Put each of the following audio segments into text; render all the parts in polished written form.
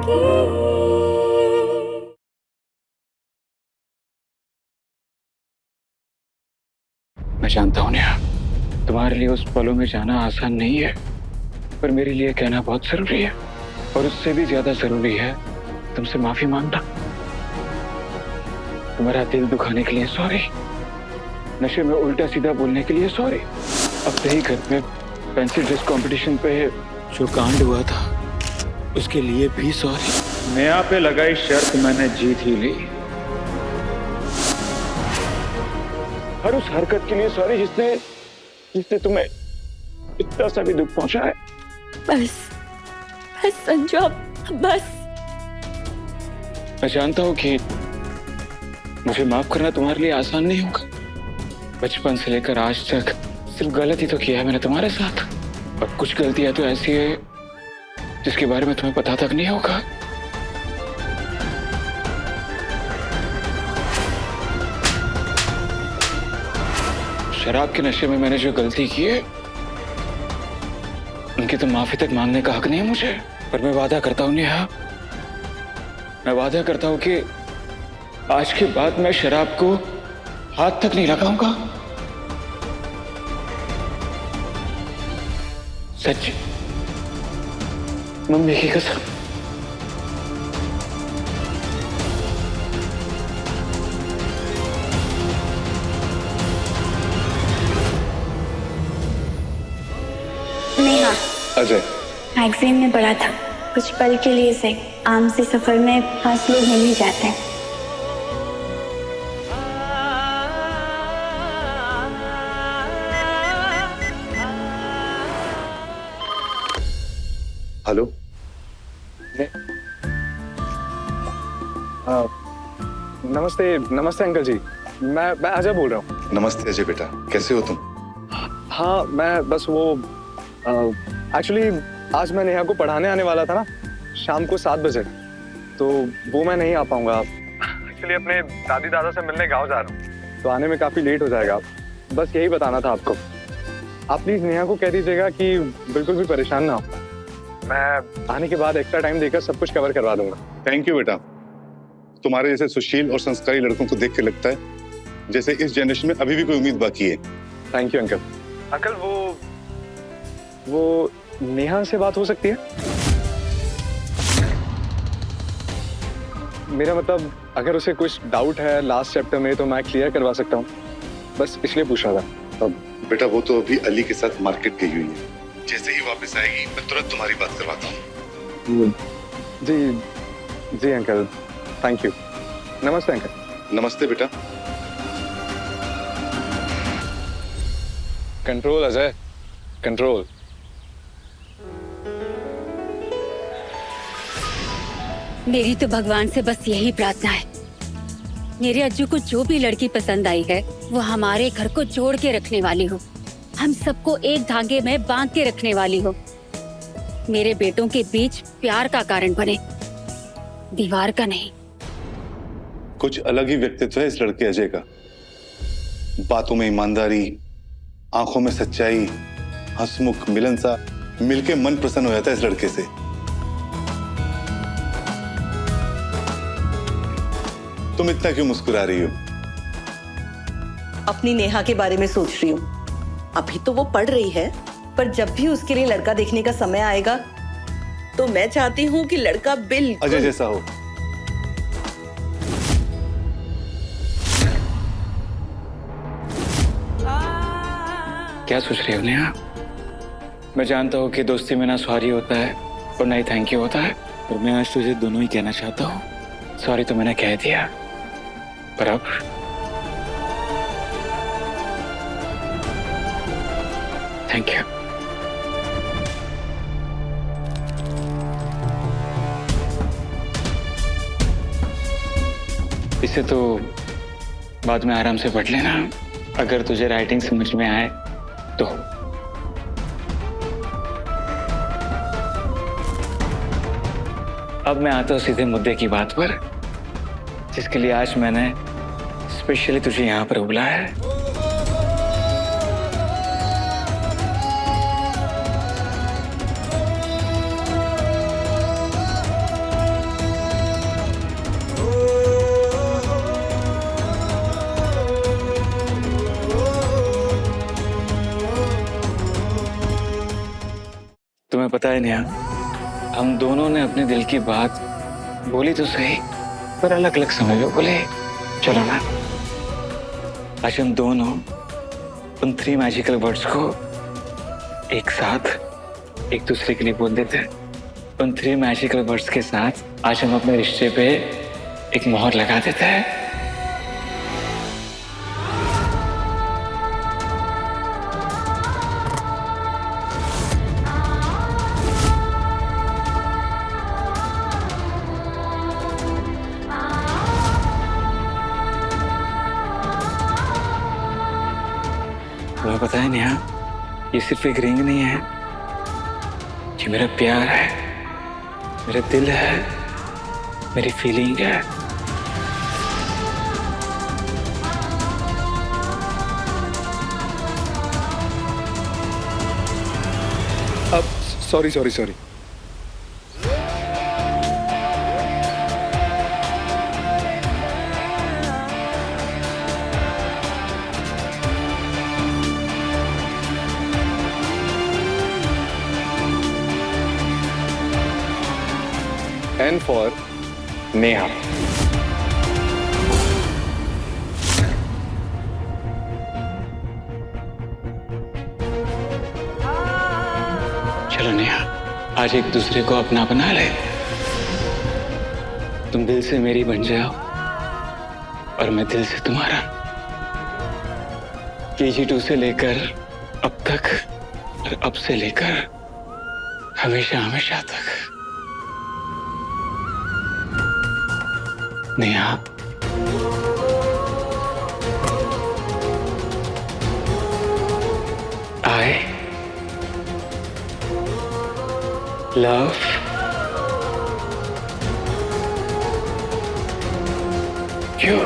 मैं जानता हूँ नेहा, तुम्हारे लिए उस पलों में जाना आसान नहीं है, पर मेरे लिए कहना बहुत जरूरी है। और उससे भी ज्यादा जरूरी है तुमसे माफी मांगना। तुम्हारा दिल दुखाने के लिए सॉरी, नशे में उल्टा सीधा बोलने के लिए सॉरी, अब सही घर पे पेंसिल ड्रेस कंपटीशन पे जो कांड हुआ था उसके लिए भी सॉरी। नेहा पे लगाई शर्त मैंने जीत ही ली, और उस हरकत के लिए सॉरी जिसने तुम्हें इतना सा भी दुख पहुंचा है। बस बस संजू, अब बस। मैं जानता हूँ कि मुझे माफ करना तुम्हारे लिए आसान नहीं होगा। बचपन से लेकर आज तक सिर्फ गलती तो किया है मैंने तुम्हारे साथ, और कुछ गलतियां तो ऐसी है जिसके बारे में तुम्हें पता तक नहीं होगा। शराब के नशे में मैंने जो गलती की है उनकी तो माफी तक मांगने का हक नहीं है मुझे। पर मैं वादा करता हूँ नेहा, मैं वादा करता हूँ कि आज के बाद मैं शराब को हाथ तक नहीं लगाऊंगा। सच, मम्मी की कसम। नेहा, अजय, मैगजीन में पढ़ा था कुछ पल के लिए से आम से सफर में खास लोग मिल ही जाते हैं। हेलो। नमस्ते नमस्ते अंकल जी, मैं अजय बोल रहा हूँ। नमस्ते अजय बेटा, कैसे हो तुम? हाँ, मैं बस वो एक्चुअली आज मैं नेहा को पढ़ाने आने वाला था ना, शाम को 7 बजे, तो वो मैं नहीं आ पाऊंगा। एक्चुअली अपने दादी दादा से मिलने गाँव जा रहा हूँ, तो आने में काफ़ी लेट हो जाएगा। बस यही बताना था आपको। आप प्लीज़ नेहा को कह दीजिएगा कि बिल्कुल भी परेशान ना हो। मैं आने के बाद एक्स्ट्रा टाइम देकर सब कुछ कवर करवा दूंगा। थैंक यू बेटा। तुम्हारे जैसे सुशील और संस्कारी लड़कों को देख के लगता है जैसे इस जनरेशन में अभी भी कोई उम्मीद बाकी है। Thank you uncle. अंकल वो नेहा से बात हो सकती है? मेरा मतलब अगर उसे कुछ डाउट है लास्ट चैप्टर में तो मैं क्लियर करवा सकता हूँ, बस इसलिए पूछ रहा था। बेटा वो तो अभी अली के साथ मार्केट गई हुई है, जैसे ही वापस आएगी मैं तुरंत तुम्हारी बात करवाता हूँ। जी जी अंकल, थैंक यू। नमस्ते अंकल। नमस्ते बेटा। Control Ajay, control. मेरी तो भगवान से बस यही प्रार्थना है, मेरे अज्जू को जो भी लड़की पसंद आई है वो हमारे घर को जोड़ के रखने वाली हो, हम सबको एक धागे में बांध के रखने वाली हो, मेरे बेटों के बीच प्यार का कारण बने, दीवार का नहीं। कुछ अलग ही व्यक्तित्व है इस लड़के अजय का। बातों में ईमानदारी, आंखों में सच्चाई, हंसमुख मिलनसा, मिलके मन प्रसन्न हो जाता है इस लड़के से। तुम इतना क्यों मुस्कुरा रही हो? अपनी नेहा के बारे में सोच रही हूँ। अभी तो वो पढ़ रही है, पर जब भी उसके लिए लड़का देखने का समय आएगा तो मैं चाहती हूँ कि लड़का बिल्कुल अजय जैसा हो। क्या सोच रही हो नेहा? मैं जानता हूँ कि दोस्ती में ना सॉरी होता है और ना ही थैंक यू होता है, पर मैं आज तुझे दोनों ही कहना चाहता हूँ। सॉरी तो मैंने कह दिया, पर अब थैंक यू। इसे तो बाद में आराम से पढ़ लेना, अगर तुझे राइटिंग समझ में आए तो। अब मैं आता हूं सीधे मुद्दे की बात पर, जिसके लिए आज मैंने स्पेशली तुझे यहां पर बुलाया है। तुम्हें पता है नेहा, हम दोनों ने अपने दिल की बात बोली तो सही, पर अलग अलग समय में बोले। चलो ना, आज हम दोनों उन 3 मैजिकल वर्ड्स को एक साथ एक दूसरे के लिए बोल देते हैं। उन 3 मैजिकल वर्ड्स के साथ आज हम अपने रिश्ते पे एक मोहर लगा देते हैं। तुम्हें पता है नेहा, ये सिर्फ एक रिंग नहीं है, ये मेरा प्यार है, मेरा दिल है, मेरी फीलिंग है। अब sorry sorry sorry. N for Neha. चलो नेहा, आज एक दूसरे को अपना बना ले। तुम दिल से मेरी बन जाओ और मैं दिल से तुम्हारा। KG2 से लेकर अब तक और अब से लेकर हमेशा हमेशा तक। Neha, I love you.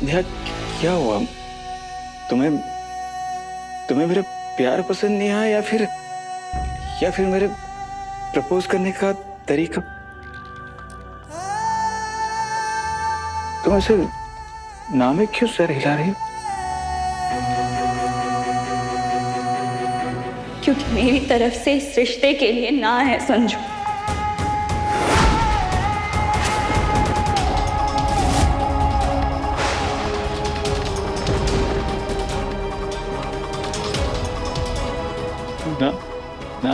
Neha, क्या हुआ? तुम्हें मेरा प्यार पसंद नहीं आया या फिर मेरे प्रपोज करने का तरीका? तुम ऐसे नामे क्यों सर हिला रही हो? क्योंकि मेरी तरफ से इस रिश्ते के लिए ना है संजू। ना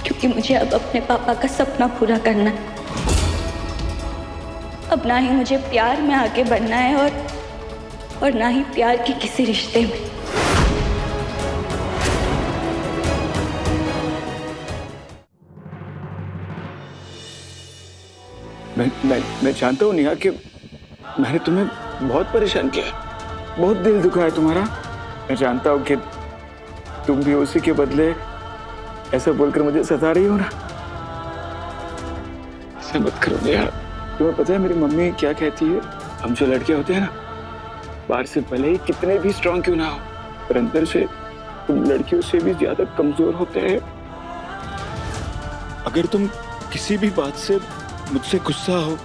क्योंकि मुझे अब अपने पापा का सपना पूरा करना है। अब ना ही मुझे प्यार में आगे बढ़ना है और ना ही प्यार के किसी रिश्ते में। मैं जानता हूँ नेहा कि मैंने तुम्हें बहुत परेशान किया, बहुत दिल दुखाया तुम्हारा। मैं जानता हूँ कि तुम भी उसी के बदले ऐसा बोलकर मुझे सता रही हो ना। ऐसा मत करो नेहा। तुम्हें पता है मेरी मम्मी क्या कहती है? हम जो लड़के होते हैं ना, बाहर से भले ही कितने भी स्ट्रांग क्यों ना हो, पर अंदर से तुम लड़कियों से भी ज्यादा कमजोर होते हैं। अगर तुम किसी भी बात से मुझसे गुस्सा हो,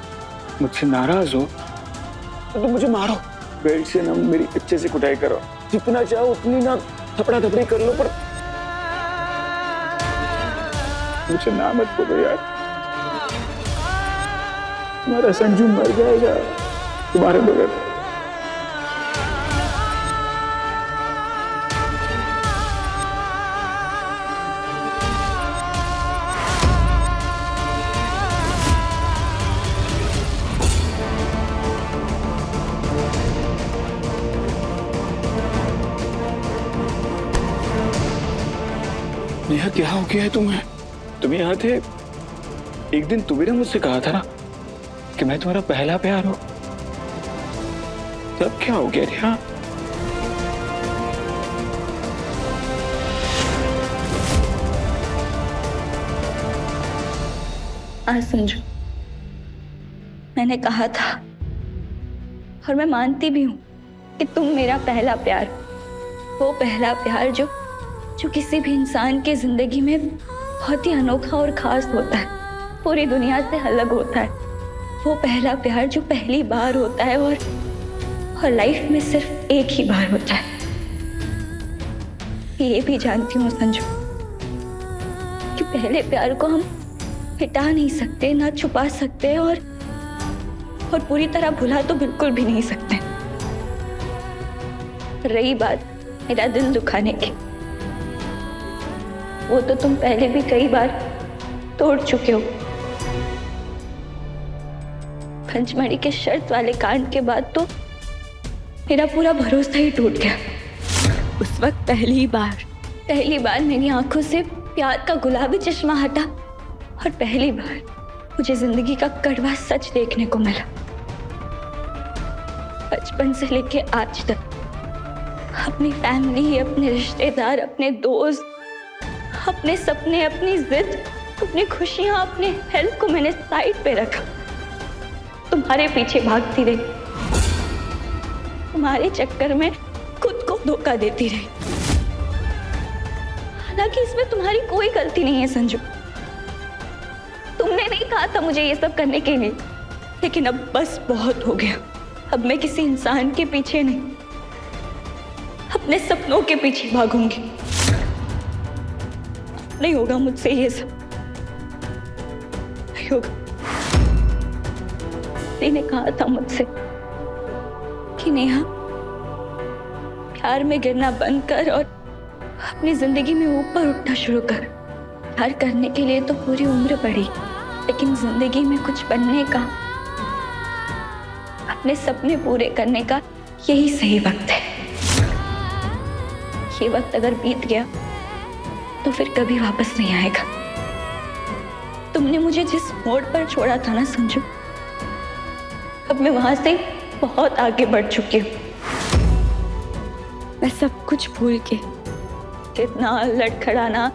मुझसे नाराज हो, तो तुम मुझे मारो, बेल्ट से ना मेरी अच्छे से कुटाई करो, जितना चाहो उतनी ना थपड़ा थपड़ी कर लो, पर मुझे ना मत बोलो यार। तुम्हारा संजू मर जाएगा तुम्हारे बगैर। नेहा, क्या हो गया है तुम्हें? तुम यहाँ थे, एक दिन तुम्हें ने मुझसे कहा था ना कि मैं तुम्हारा पहला प्यार हूं। तब क्या हो गया नेहा? आज संजू, मैंने कहा था और मैं मानती भी हूँ कि तुम मेरा पहला प्यार हो। वो पहला प्यार जो किसी भी इंसान के जिंदगी में बहुत ही अनोखा और खास होता है, पूरी दुनिया से अलग होता है। वो पहला प्यार जो पहली बार होता है और लाइफ में सिर्फ एक ही बार होता है। ये भी जानती हूँ संजू कि पहले प्यार को हम मिटा नहीं सकते, ना छुपा सकते और पूरी तरह भुला तो बिल्कुल भी नहीं सकते। रही बात मेरा दिल दुखाने की, वो तो तुम पहले भी कई बार तोड़ चुके हो। पंचमढ़ी के शर्त वाले कांड के बाद तो मेरा पूरा भरोसा ही टूट गया। उस वक्त पहली बार मेरी आंखों से प्यार का गुलाबी चश्मा हटा और पहली बार मुझे जिंदगी का कड़वा सच देखने को मिला। बचपन से लेके आज तक अपनी फैमिली, अपने रिश्तेदार, अपने दोस्त, अपने सपने, अपनी जिद, अपनी खुशियां, अपने हेल्थ को मैंने साइड पे रखा। तुम्हारे पीछे भागती रही, तुम्हारे चक्कर में खुद को धोखा देती रही। हालांकि इसमें तुम्हारी कोई गलती नहीं है संजू। तुमने नहीं कहा था मुझे ये सब करने के लिए, लेकिन अब बस बहुत हो गया। अब मैं किसी इंसान के पीछे नहीं, अपने सपनों के पीछे भागूंगी। नहीं होगा मुझसे ये सब, नहीं होगा। ने कहा था मुझसे कि नेहा, प्यार में गिरना बंद कर और अपनी जिंदगी में ऊपर उठना शुरू कर। प्यार करने के लिए तो पूरी उम्र पड़ी, लेकिन जिंदगी में कुछ बनने का, अपने सपने पूरे करने का यही सही वक्त है। ये वक्त अगर बीत गया तो फिर कभी वापस नहीं आएगा। तुमने मुझे जिस मोड़ पर छोड़ा था ना संजू, अब मैं वहां से बहुत आगे बढ़ चुकी हूँ। मैं सब कुछ भूल के, कितना लड़खड़ाना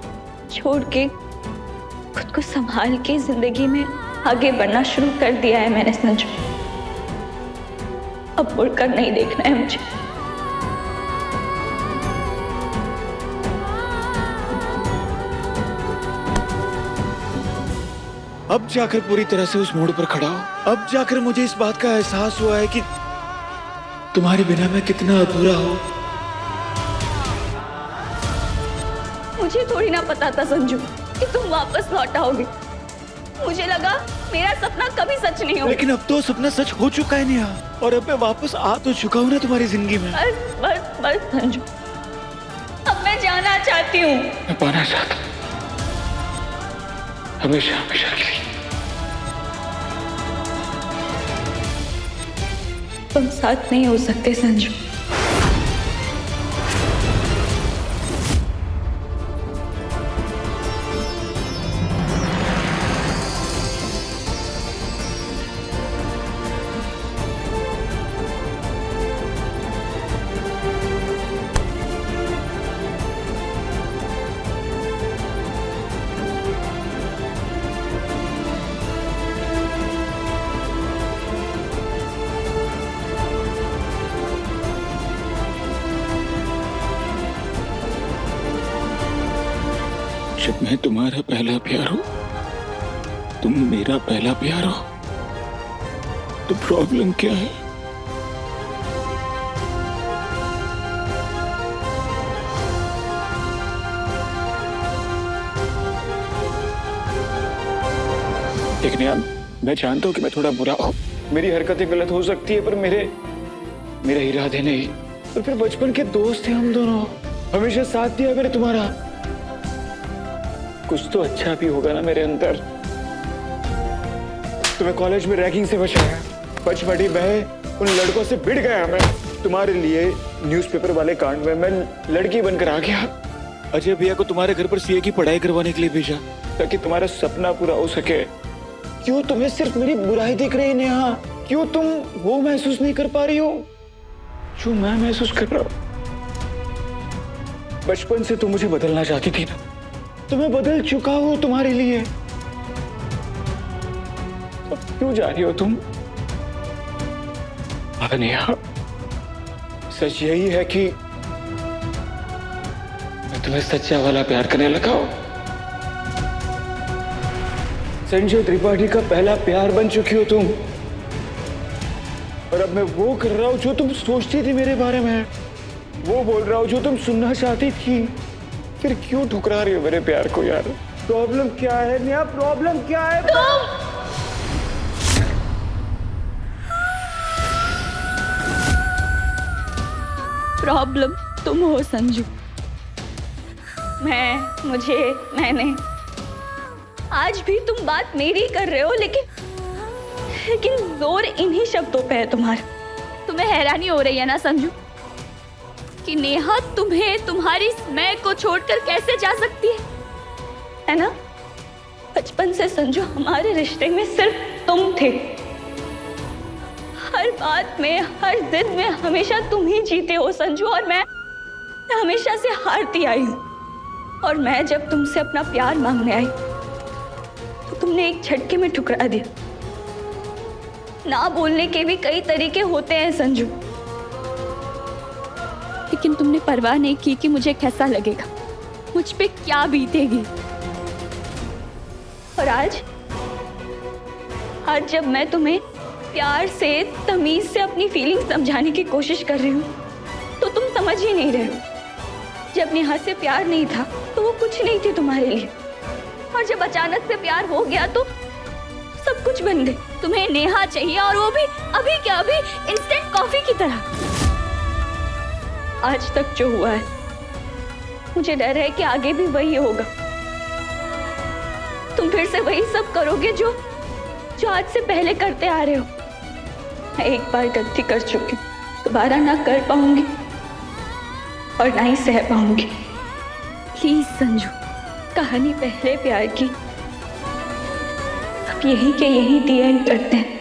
छोड़ के, खुद को संभाल के जिंदगी में आगे बढ़ना शुरू कर दिया है मैंने संजू। अब मुड़कर नहीं देखना है मुझे। अब जाकर पूरी तरह से उस मोड़ पर खड़ा हो। अब जाकर मुझे इस बात का एहसास हुआ है कि तुम्हारे बिना मैं कितना अधूरा हूं। मुझे थोड़ी ना पता था संजू कि तुम वापस लौट आओगे। मुझे लगा मेरा सपना कभी सच नहीं होगा। लेकिन अब तो सपना सच हो चुका है नेहा, और अब मैं वापस आ तो चुका हूं ना तुम्हारी जिंदगी में। बस बस बस संजू, अब मैं जाना चाहती हूँ। मैं पाना चाहता हूं, हमेशा हमेशा के लिए। तुम साथ नहीं हो सकते संजू। जब मैं तुम्हारा पहला प्यार हूं, तुम मेरा पहला प्यार हो तो प्रॉब्लम क्या है? देखने यार, मैं जानता हूँ कि मैं थोड़ा बुरा हूँ, मेरी हरकतें गलत हो सकती है, पर मेरे इरादे नहीं। और फिर बचपन के दोस्त थे हम दोनों, हमेशा साथ दिया मैंने तुम्हारा। कुछ तो अच्छा भी होगा ना मेरे अंदर। तुम्हें कॉलेज में रैगिंग से बचाया, पचमढ़ी में उन लड़कों से भिड़ गया मैं। तुम्हारे लिए न्यूज़पेपर वाले कांड में मैं लड़की बनकर आ गया। अजय भैया को तुम्हारे घर पर सीए की पढ़ाई करवाने के लिए भेजा ताकि तुम्हारा सपना पूरा हो सके। क्यों तुम्हें सिर्फ मेरी बुराई दिख रही है नेहा? क्यों तुम वो महसूस नहीं कर पा रही हो जो मैं महसूस कर रहा हूं? बचपन से तुम मुझे बदलना चाहती थी ना, तो मैं बदल चुका हूं तुम्हारे लिए। अब क्यों जा रही हो तुम? नेहा, सच यही है कि मैं तुम्हें सच्चा वाला प्यार करने लगा हूं। संजय त्रिपाठी का पहला प्यार बन चुकी हो तुम, और अब मैं वो कर रहा हूं जो तुम सोचती थी मेरे बारे में, वो बोल रहा हूं जो तुम सुनना चाहती थी। फिर क्यों ठुकरा रही हो मेरे प्यार को यार? प्रॉब्लम क्या है नेहा? प्रॉब्लम क्या है? प्रॉब्लम तुम हो संजू। मैंने आज भी तुम बात मेरी कर रहे हो, लेकिन जोर इन्हीं शब्दों पे है तुम्हारा। तुम्हें हैरानी हो रही है ना संजू कि नेहा तुम्हें तुम्हारी मैं को छोड़कर कैसे जा सकती है ना? बचपन से संजू हमारे रिश्ते में सिर्फ तुम थे। हर बात में, हर जिद में हमेशा तुम ही जीते हो संजू, और मैं हमेशा से हारती आई हूँ। और मैं जब तुमसे अपना प्यार मांगने आई तो तुमने एक झटके में ठुकरा दिया। ना बोलने के भी कई तरीके होते हैं संजू, लेकिन तुमने परवाह नहीं की कि मुझे कैसा लगेगा, मुझ पे क्या बीतेगी। और आज जब मैं तुम्हें प्यार से, तमीज से अपनी फीलिंग समझाने की कोशिश कर रही हूँ तो तुम समझ ही नहीं रहे हो। जब नेहा से प्यार नहीं था तो वो कुछ नहीं थी तुम्हारे लिए, और जब अचानक से प्यार हो गया तो सब कुछ बन गए। तुम्हें नेहा चाहिए, और वो भी अभी क्या, अभी इंस्टेंट कॉफी की तरह। आज तक जो हुआ है, मुझे डर है कि आगे भी वही होगा। तुम फिर से वही सब करोगे जो आज से पहले करते आ रहे हो। मैं एक बार गलती कर चुकी हूँ, दोबारा ना कर पाऊंगी और ना ही सह पाऊंगी। प्लीज संजू, कहानी पहले प्यार की अब यही के यही दी एंड करते हैं।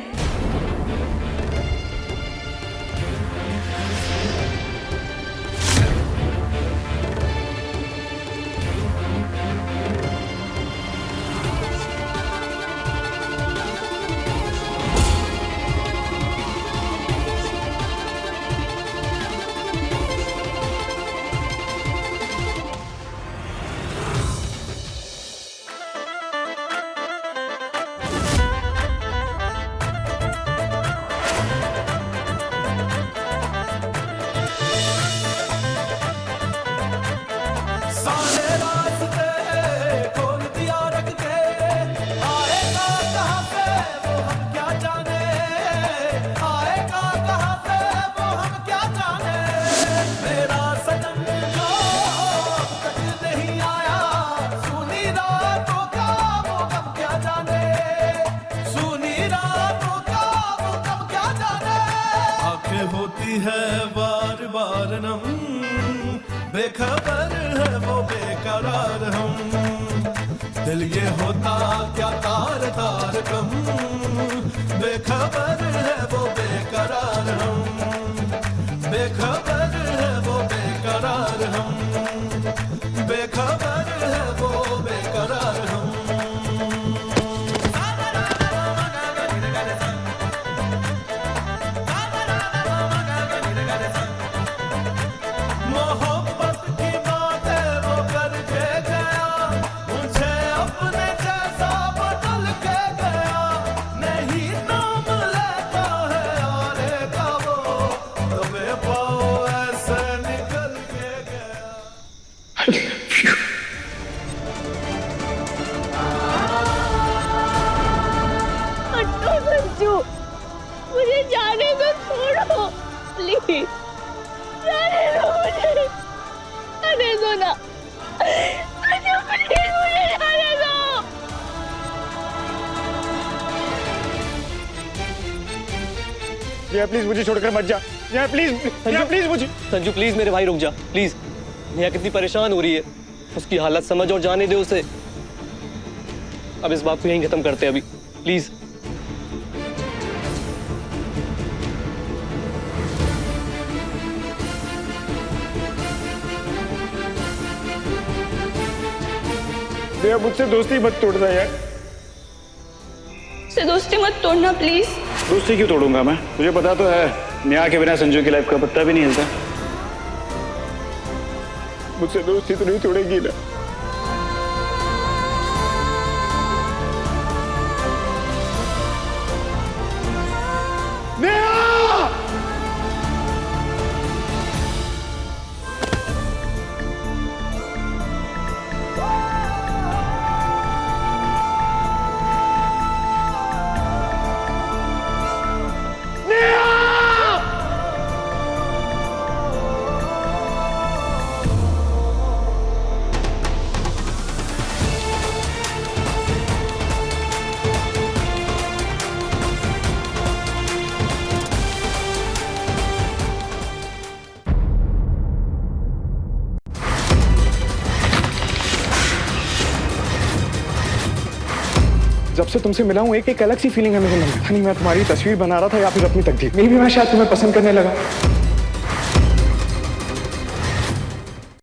होती है बार बार नम, बेखबर है वो बेकरार हम। दिल ये होता क्या तार तार कम, बेखबर है वो बेकरार हम, बेखबर है वो बेकरार हम, बेखबर है वो बेकरार हम। मोहब्बत की बातें वो करके गया, मुझे अपने जैसा बदल के जाने दो मुझे, जाने दो ना, अंजू प्लीज मुझे जाने दो। नेहा प्लीज मुझे छोड़कर मत जा। नेहा प्लीज मुझे। संजू प्लीज मेरे भाई रुक जा प्लीज। नेहा कितनी परेशान हो रही है, उसकी हालत समझ और जाने दे उसे। अब इस बात को यहीं खत्म करते हैं अभी प्लीज। नेहा मुझसे दोस्ती मत तोड़ना यार। से दोस्ती मत तोड़ना प्लीज। दोस्ती क्यों तोड़ूंगा मैं? मुझे पता तो है नेहा के बिना संजू की लाइफ का पत्ता भी नहीं हिलता। मुझसे दोस्ती तो नहीं तोड़ेगी ना? नेहा! जब से तुमसे मिला हूँ एक अलग सी फीलिंग है मेरे मन में। नहीं मैं तुम्हारी तस्वीर बना रहा था या फिर अपनी तकदीर। मे भी मैं शायद तुम्हें पसंद करने लगा।